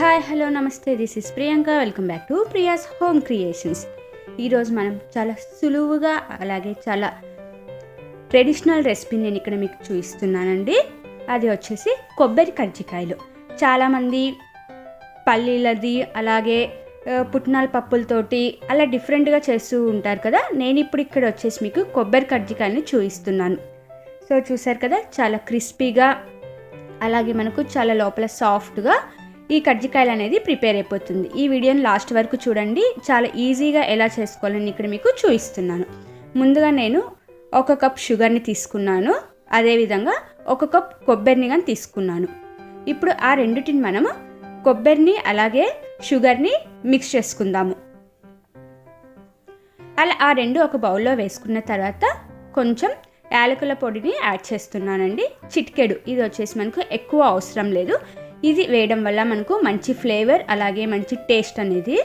Hi hello నమస్తే, this is Priyanka. Welcome back to Priya's home creations. ఈరోజు మనం చాలా సులువుగా అలాగే చాలా ట్రెడిషనల్ రెసిపీ నేను ఇక్కడ మీకు చూపిస్తున్నానండి. అది వచ్చేసి కొబ్బరి కజ్జికాయలు. చాలామంది పల్లీలది అలాగే పుట్నాల పప్పులతోటి అలా డిఫరెంట్గా చేస్తూ ఉంటారు కదా. నేను ఇప్పుడు ఇక్కడ వచ్చేసి మీకు కొబ్బరి కజ్జికాయలని చూపిస్తున్నాను. సో చూసారు కదా, చాలా క్రిస్పీగా అలాగే మనకు చాలా లోపల సాఫ్ట్గా ఈ కజ్జికాయలు అనేది ప్రిపేర్ అయిపోతుంది. ఈ వీడియోని లాస్ట్ వరకు చూడండి. చాలా ఈజీగా ఎలా చేసుకోవాలని ఇక్కడ మీకు చూపిస్తున్నాను. ముందుగా నేను 1 కప్ షుగర్ని తీసుకున్నాను, అదేవిధంగా 1 కప్ కొబ్బరిని కానీ తీసుకున్నాను. ఇప్పుడు ఆ రెండిటిని మనము కొబ్బరిని అలాగే షుగర్ని మిక్స్ చేసుకుందాము. అలా ఆ రెండు ఒక బౌల్లో వేసుకున్న తర్వాత కొంచెం యాలకుల పొడిని యాడ్ చేస్తున్నానండి. చిటికెడు, ఇది వచ్చేసి మనకు ఎక్కువ అవసరం లేదు. ఇది వేయడం వల్ల మనకు మంచి ఫ్లేవర్ అలాగే మంచి టేస్ట్ అనేది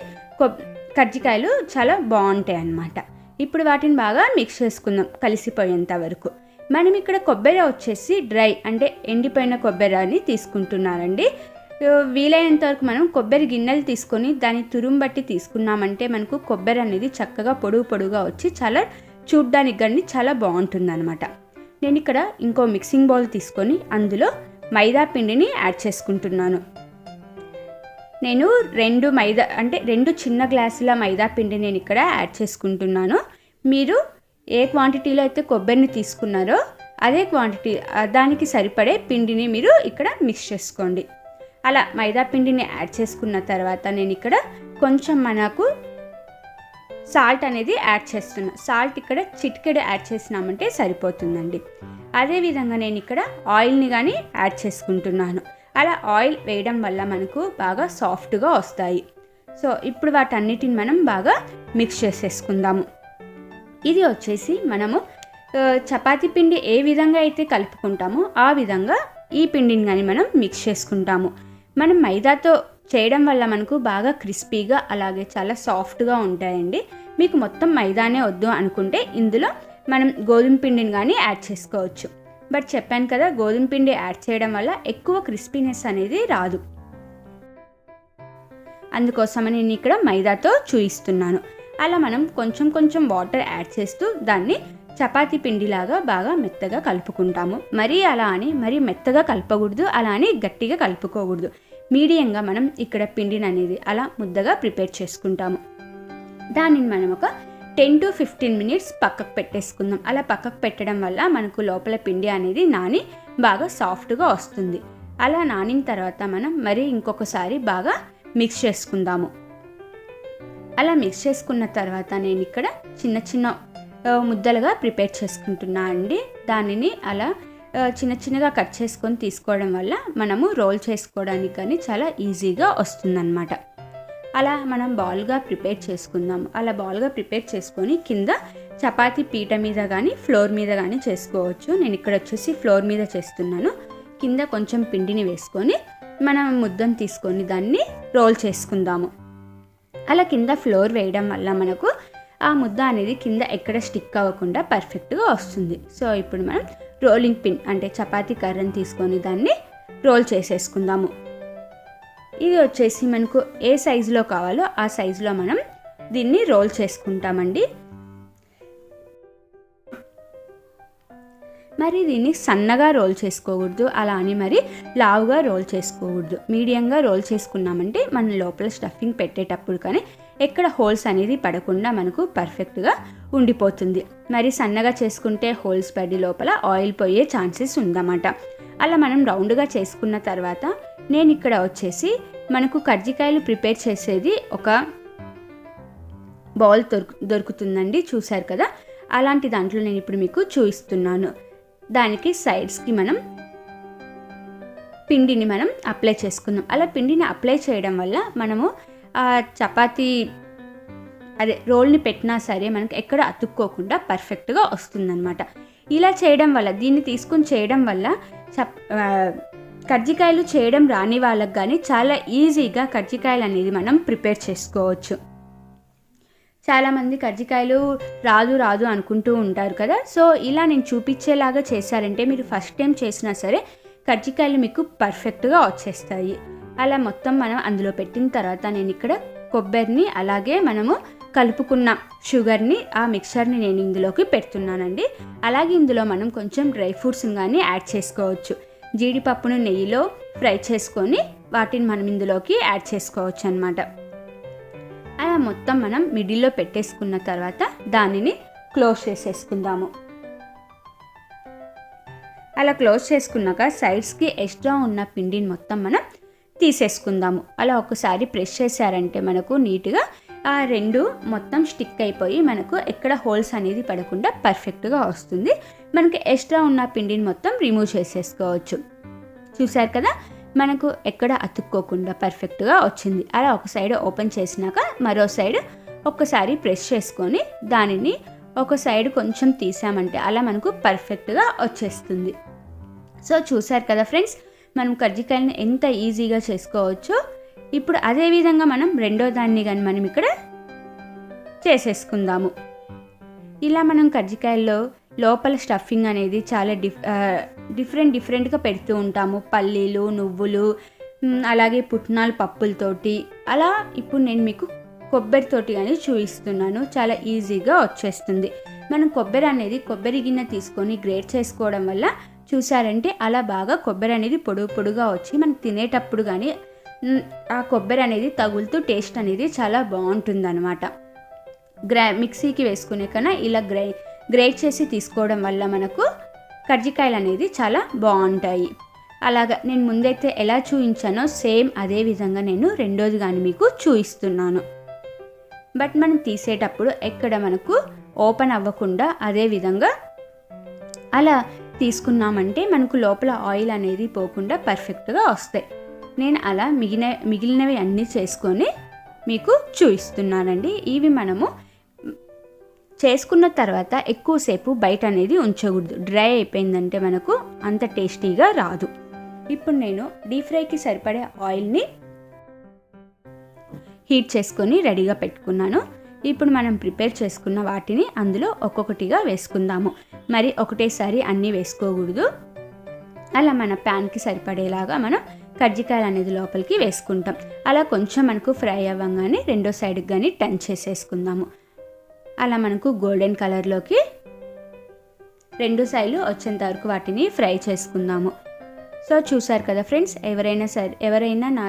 కజ్జికాయలు చాలా బాగుంటాయి అన్నమాట. ఇప్పుడు వాటిని బాగా మిక్స్ చేసుకుందాం కలిసిపోయేంత వరకు. మనం ఇక్కడ కొబ్బరి వచ్చేసి డ్రై అంటే ఎండిపోయిన కొబ్బరిని తీసుకుంటున్నారండి. వీలైనంత వరకు మనం కొబ్బరి గిన్నెలు తీసుకొని దాన్ని తురుము బట్టి తీసుకున్నామంటే మనకు కొబ్బరి అనేది చక్కగా పొడుగుగా వచ్చి చాలా చూడ్డానికి కానీ చాలా బాగుంటుంది అనమాట. నేను ఇక్కడ ఇంకో మిక్సింగ్ బౌల్ తీసుకొని అందులో మైదా పిండిని యాడ్ చేసుకుంటున్నాను. నేను 2 చిన్న గ్లాసుల మైదా పిండి నేను ఇక్కడ యాడ్ చేసుకుంటున్నాను. మీరు ఏ క్వాంటిటీలో అయితే కొబ్బరిని తీసుకున్నారో అదే క్వాంటిటీ దానికి సరిపడే పిండిని మీరు ఇక్కడ మిక్స్ చేసుకోండి. అలా మైదా పిండిని యాడ్ చేసుకున్న తర్వాత నేను ఇక్కడ కొంచెం మనకు సాల్ట్ అనేది యాడ్ చేస్తున్నా. సాల్ట్ ఇక్కడ చిటికెడు యాడ్ చేసినామంటే సరిపోతుందండి. అదేవిధంగా నేను ఇక్కడ ఆయిల్ని కానీ యాడ్ చేసుకుంటున్నాను. అలా ఆయిల్ వేయడం వల్ల మనకు బాగా సాఫ్ట్గా వస్తాయి. సో ఇప్పుడు వాటన్నిటిని మనం బాగా మిక్స్ చేసేసుకుందాము. ఇది వచ్చేసి మనము చపాతీ పిండి ఏ విధంగా అయితే కలుపుకుంటామో ఆ విధంగా ఈ పిండిని కానీ మనం మిక్స్ చేసుకుంటాము. మనం మైదాతో చేయడం వల్ల మనకు బాగా క్రిస్పీగా అలాగే చాలా సాఫ్ట్గా ఉంటాయండి. మీకు మొత్తం మైదానే వద్దు అనుకుంటే ఇందులో మనం గోధుమ పిండిని కానీ యాడ్ చేసుకోవచ్చు. బట్ చెప్పాను కదా, గోధుమ పిండి యాడ్ చేయడం వల్ల ఎక్కువ క్రిస్పీనెస్ అనేది రాదు. అందుకోసమని నేను ఇక్కడ మైదాతో చూపిస్తున్నాను. అలా మనం కొంచెం వాటర్ యాడ్ చేస్తూ దాన్ని చపాతీ పిండిలాగా బాగా మెత్తగా కలుపుకుంటాము. మరీ మెత్తగా కలపకూడదు, అలా అని గట్టిగా కలుపుకోకూడదు. మీడియంగా మనం ఇక్కడ పిండిని అనేది అలా ముద్దగా ప్రిపేర్ చేసుకుంటాము. దానిని మనం ఒక 10 to 15 minutes పక్కకు పెట్టేసుకుందాం. అలా పక్కకు పెట్టడం వల్ల మనకు లోపల పిండి అనేది నాని బాగా సాఫ్ట్గా వస్తుంది. అలా నానిన తర్వాత మనం ఇంకొకసారి బాగా మిక్స్ చేసుకుందాము. అలా మిక్స్ చేసుకున్న తర్వాత నేను ఇక్కడ చిన్న ముద్దలుగా ప్రిపేర్ చేసుకుంటున్నా అండి. దానిని అలా చిన్నగా కట్ చేసుకొని తీసుకోవడం వల్ల మనము రోల్ చేసుకోవడానికి కానీ చాలా ఈజీగా వస్తుందన్నమాట. అలా మనం బాల్గా ప్రిపేర్ చేసుకుందాము. అలా బాల్గా ప్రిపేర్ చేసుకొని కింద చపాతీ పీట మీద కానీ ఫ్లోర్ మీద కానీ చేసుకోవచ్చు. నేను ఇక్కడ వచ్చేసి ఫ్లోర్ మీద చేస్తున్నాను. కింద కొంచెం పిండిని వేసుకొని మనం ముద్దను తీసుకొని దాన్ని రోల్ చేసుకుందాము. అలా కింద ఫ్లోర్ వేయడం వల్ల మనకు ఆ ముద్ద అనేది కింద ఎక్కడ స్టిక్ అవ్వకుండా పర్ఫెక్ట్గా వస్తుంది. సో ఇప్పుడు మనం రోలింగ్ పిన్ అంటే చపాతీ కర్రని తీసుకొని దాన్ని రోల్ చేసేసుకుందాము. ఇది వచ్చేసి మనకు ఏ సైజులో కావాలో ఆ సైజులో మనం దీన్ని రోల్ చేసుకుంటామండి. దీన్ని సన్నగా రోల్ చేసుకోకూడదు, అలా అని లావుగా రోల్ చేసుకోకూడదు. మీడియంగా రోల్ చేసుకున్నామంటే మన లోపల స్టఫింగ్ పెట్టేటప్పుడు కానీ ఎక్కడ హోల్స్ అనేది పడకుండా మనకు పర్ఫెక్ట్గా ఉండిపోతుంది. సన్నగా చేసుకుంటే హోల్స్ పడి లోపల ఆయిల్ పోయే ఛాన్సెస్ ఉందన్నమాట. అలా మనం రౌండ్గా చేసుకున్న తర్వాత నేను ఇక్కడ వచ్చేసి మనకు కజ్జికాయలు ప్రిపేర్ చేసేది ఒక బౌల్ దొరుకుతుందండి, చూసారు కదా. అలాంటి దాంట్లో నేను ఇప్పుడు మీకు చూపిస్తున్నాను. దానికి సైడ్స్కి మనం పిండిని అప్లై చేసుకుందాం. అలా పిండిని అప్లై చేయడం వల్ల మనము ఆ చపాతీ రోల్ని పెట్టినా సరే మనకు ఎక్కడ అతుక్కోకుండా పర్ఫెక్ట్గా వస్తుందన్నమాట. ఇలా చేయడం వల్ల దీన్ని తీసుకొని చేయడం వల్ల కజ్జికాయలు చేయడం రాని వాళ్ళకి కానీ చాలా ఈజీగా కజ్జికాయలు అనేది మనం ప్రిపేర్ చేసుకోవచ్చు. చాలామంది కజ్జికాయలు రాదు అనుకుంటూ ఉంటారు కదా. సో ఇలా నేను చూపించేలాగా చేశారంటే మీరు ఫస్ట్ టైం చేసినా సరే కజ్జికాయలు మీకు పర్ఫెక్ట్గా వచ్చేస్తాయి. అలా మొత్తం మనం అందులో పెట్టిన తర్వాత నేను ఇక్కడ కొబ్బరిని అలాగే మనము కలుపుకున్న షుగర్ని ఆ మిక్చర్ని నేను ఇందులోకి పెడుతున్నానండి. అలాగే ఇందులో మనం కొంచెం డ్రై ఫ్రూట్స్ని కానీ యాడ్ చేసుకోవచ్చు. జీడిపప్పును నెయ్యిలో ఫ్రై చేసుకొని వాటిని మనం ఇందులోకి యాడ్ చేసుకోవచ్చు అన్నమాట. అలా మొత్తం మనం మిడిల్లో పెట్టేసుకున్న తర్వాత దానిని క్లోజ్ చేసేసుకుందాము. అలా క్లోజ్ చేసుకున్నాక సైడ్స్కి ఎక్స్ట్రా ఉన్న పిండిని మొత్తం మనం తీసేసుకుందాము. అలా ఒకసారి ప్రెస్ చేశారంటే మనకు నీట్గా ఆ రెండు మొత్తం స్టిక్ అయిపోయి మనకు ఎక్కడ హోల్స్ అనేది పడకుండా పర్ఫెక్ట్గా వస్తుంది. మనకి ఎక్స్ట్రా ఉన్న పిండిని మొత్తం రిమూవ్ చేసేసుకోవచ్చు. చూసారు కదా, మనకు ఎక్కడ అతుక్కోకుండా పర్ఫెక్ట్గా వచ్చింది. అలా ఒక సైడ్ ఓపెన్ చేసినాక మరో సైడ్ ఒక్కసారి ప్రెస్ చేసుకొని దానిని ఒక సైడ్ కొంచెం తీసామంటే అలా మనకు పర్ఫెక్ట్గా వచ్చేస్తుంది. సో చూసారు కదా ఫ్రెండ్స్, మనం కజ్జికాయలను ఎంత ఈజీగా చేసుకోవచ్చో. ఇప్పుడు అదే విధంగా మనం రెండో దాన్ని కానీ మనం ఇక్కడ చేసేసుకుందాము. ఇలా మనం కజ్జికాయల్లో లోపల స్టఫింగ్ అనేది చాలా డిఫరెంట్గా పెడుతూ ఉంటాము. పల్లీలు, నువ్వులు, అలాగే పుట్నాల పప్పులతోటి. అలా ఇప్పుడు నేను మీకు కొబ్బరితోటి కానీ చూపిస్తున్నాను. చాలా ఈజీగా వచ్చేస్తుంది. మనం కొబ్బరి గిన్నె తీసుకొని గ్రేట్ చేసుకోవడం వల్ల చూసారంటే అలా బాగా కొబ్బరి అనేది పొడుగా వచ్చి మనం తినేటప్పుడు కానీ ఆ కొబ్బరి అనేది తగులుతూ టేస్ట్ అనేది చాలా బాగుంటుంది అనమాట. మిక్సీకి వేసుకునే కన్నా ఇలా గ్రేట్ చేసి తీసుకోవడం వల్ల మనకు కజ్జికాయలు అనేది చాలా బాగుంటాయి. అలాగా నేను ముందైతే ఎలా చూపించానో సేమ్ అదే విధంగా నేను రెండోది కానీ మీకు చూపిస్తున్నాను. బట్ మనం తీసేటప్పుడు ఎక్కడ మనకు ఓపెన్ అవ్వకుండా అదే విధంగా అలా తీసుకున్నామంటే మనకు లోపల ఆయిల్ అనేది పోకుండా పర్ఫెక్ట్గా వస్తాయి. నేను అలా మిగిలినవి అన్నీ చేసుకొని మీకు చూపిస్తున్నానండి. ఇవి మనము చేసుకున్న తర్వాత ఎక్కువసేపు బయట అనేది ఉంచకూడదు. డ్రై అయిపోయిందంటే మనకు అంత టేస్టీగా రాదు. ఇప్పుడు నేను డీప్ ఫ్రైకి సరిపడే ఆయిల్ని హీట్ చేసుకొని రెడీగా పెట్టుకున్నాను. ఇప్పుడు మనం ప్రిపేర్ చేసుకున్న వాటిని అందులో ఒక్కొక్కటిగా వేసుకుందాము. మరి ఒకటేసారి అన్నీ వేసుకోకూడదు. అలా మన ప్యాన్కి సరిపడేలాగా మనం కజ్జికాయలు అనేది లోపలికి వేసుకుంటాం. అలా కొంచెం మనకు ఫ్రై అవ్వగానే రెండో సైడ్కి కానీ టర్న్ చేసేసుకుందాము. అలా మనకు గోల్డెన్ కలర్లోకి రెండు సైడ్లు వచ్చేంత వరకు వాటిని ఫ్రై చేసుకుందాము. సో చూసారు కదా ఫ్రెండ్స్, ఎవరైనా నా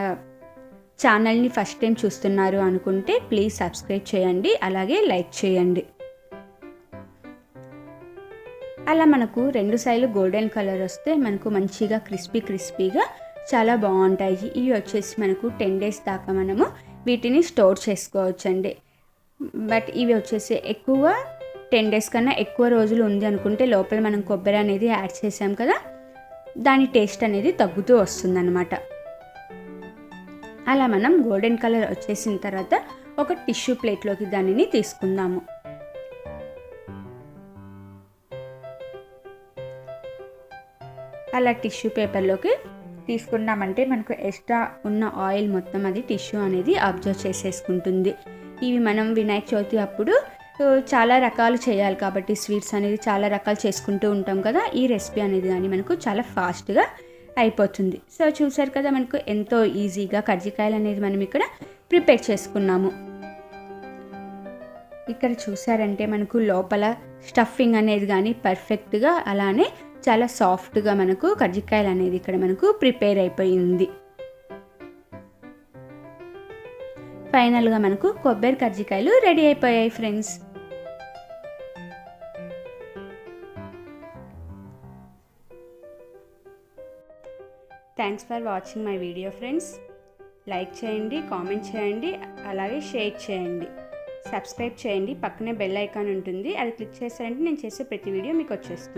ఛానల్ని ఫస్ట్ టైం చూస్తున్నారు అనుకుంటే ప్లీజ్ సబ్స్క్రైబ్ చేయండి, అలాగే లైక్ చేయండి. అలా మనకు రెండు సైడ్లు గోల్డెన్ కలర్ వస్తే మనకు మంచిగా క్రిస్పీగా చాలా బాగుంటాయి. ఇవి వచ్చేసి మనకు 10 days దాకా మనము వీటిని స్టోర్ చేసుకోవచ్చండి. బట్ ఇవి వచ్చేసి ఎక్కువ 10 days కన్నా ఎక్కువ రోజులు ఉంది అనుకుంటే లోపల మనం కొబ్బరి అనేది యాడ్ చేసాం కదా, దాని టేస్ట్ అనేది తగ్గుతూ వస్తుందన్నమాట. అలా మనం గోల్డెన్ కలర్ వచ్చేసిన తర్వాత ఒక టిష్యూ ప్లేట్లోకి దానిని తీసుకుందాము. అలా టిష్యూ పేపర్లోకి తీసుకున్నామంటే మనకు ఎక్స్ట్రా ఉన్న ఆయిల్ మొత్తం అది టిష్యూ అనేది అబ్జర్వ్ చేసేసుకుంటుంది. ఇవి మనం వినాయక చవితి అప్పుడు చాలా rakalu చేయాలి కాబట్టి స్వీట్స్ అనేది చాలా రకాలు చేసుకుంటూ ఉంటాం కదా, ఈ రెసిపీ అనేది కానీ మనకు చాలా ఫాస్ట్గా అయిపోతుంది. సో చూసారు కదా, మనకు ఎంతో ఈజీగా కజ్జికాయలు అనేది మనం ఇక్కడ ప్రిపేర్ చేసుకున్నాము. ఇక్కడ చూసారంటే మనకు లోపల స్టఫింగ్ అనేది కానీ పర్ఫెక్ట్గా అలానే చాలా సాఫ్ట్గా మనకు కజ్జికాయలు అనేది ఇక్కడ మనకు ప్రిపేర్ అయిపోయింది. ఫైనల్గా మనకు కొబ్బరి కజ్జికాయలు రెడీ అయిపోయాయి friends. Thanks for watching my video friends. Like చేయండి, కామెంట్ చేయండి, అలాగే షేర్ చేయండి, సబ్స్క్రైబ్ చేయండి. పక్కనే బెల్ ఐకాన్ ఉంటుంది, అది క్లిక్ చేశారంటే నేను చేసే ప్రతి వీడియో మీకు వచ్చేస్తుంది.